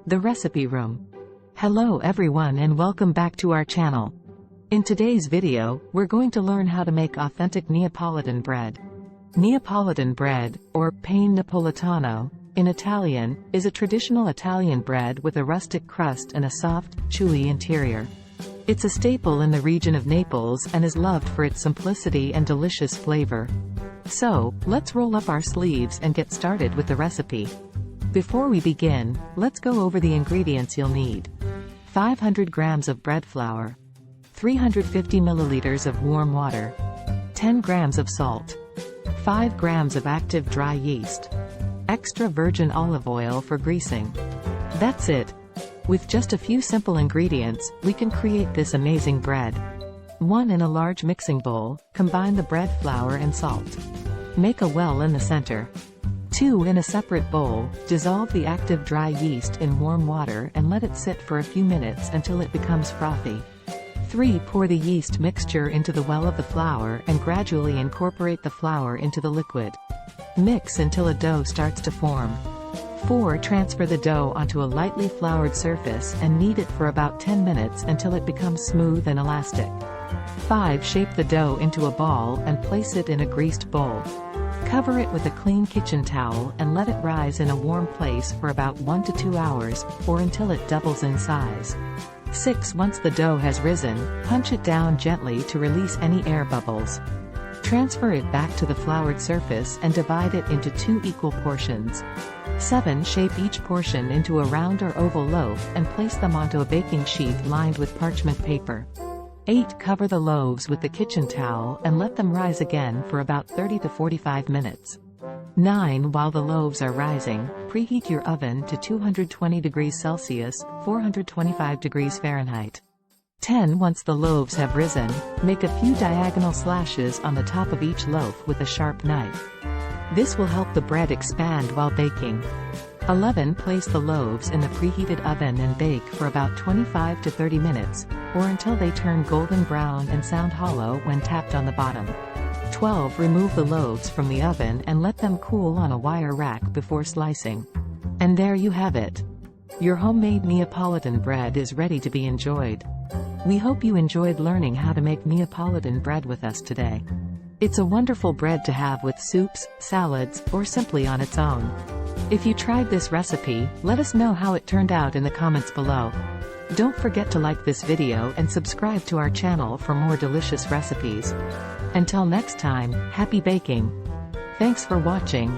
The Recipe Room. Hello everyone and welcome back to our channel. In today's video, we're going to learn how to make authentic Neapolitan bread. Neapolitan bread, or pane napolitano, in Italian, is a traditional Italian bread with a rustic crust and a soft, chewy interior. It's a staple in the region of Naples and is loved for its simplicity and delicious flavor. So, let's roll up our sleeves and get started with the recipe. Before we begin, let's go over the ingredients you'll need. 500 grams of bread flour, 350 milliliters of warm water, 10 grams of salt, 5 grams of active dry yeast, extra virgin olive oil for greasing. That's it. With just a few simple ingredients, we can create this amazing bread. 1. In a large mixing bowl, combine the bread flour and salt. Make a well in the center. 2. In a separate bowl, dissolve the active dry yeast in warm water and let it sit for a few minutes until it becomes frothy. 3. Pour the yeast mixture into the well of the flour and gradually incorporate the flour into the liquid. Mix until a dough starts to form. 4. Transfer the dough onto a lightly floured surface and knead it for about 10 minutes until it becomes smooth and elastic. 5. Shape the dough into a ball and place it in a greased bowl. Cover it with a clean kitchen towel and let it rise in a warm place for about 1 to 2 hours, or until it doubles in size. 6. Once the dough has risen, punch it down gently to release any air bubbles. Transfer it back to the floured surface and divide it into 2 equal portions. 7. Shape each portion into a round or oval loaf and place them onto a baking sheet lined with parchment paper. 8. Cover the loaves with the kitchen towel and let them rise again for about 30 to 45 minutes. 9. While the loaves are rising, preheat your oven to 220 degrees Celsius, 425 degrees Fahrenheit. 10. Once the loaves have risen, make a few diagonal slashes on the top of each loaf with a sharp knife. This will help the bread expand while baking. 11. Place the loaves in the preheated oven and bake for about 25 to 30 minutes, or until they turn golden brown and sound hollow when tapped on the bottom. 12. Remove the loaves from the oven and let them cool on a wire rack before slicing. And there you have it. Your homemade Neapolitan bread is ready to be enjoyed. We hope you enjoyed learning how to make Neapolitan bread with us today. It's a wonderful bread to have with soups, salads, or simply on its own. If you tried this recipe, let us know how it turned out in the comments below. Don't forget to like this video and subscribe to our channel for more delicious recipes. Until next time, happy baking! Thanks for watching.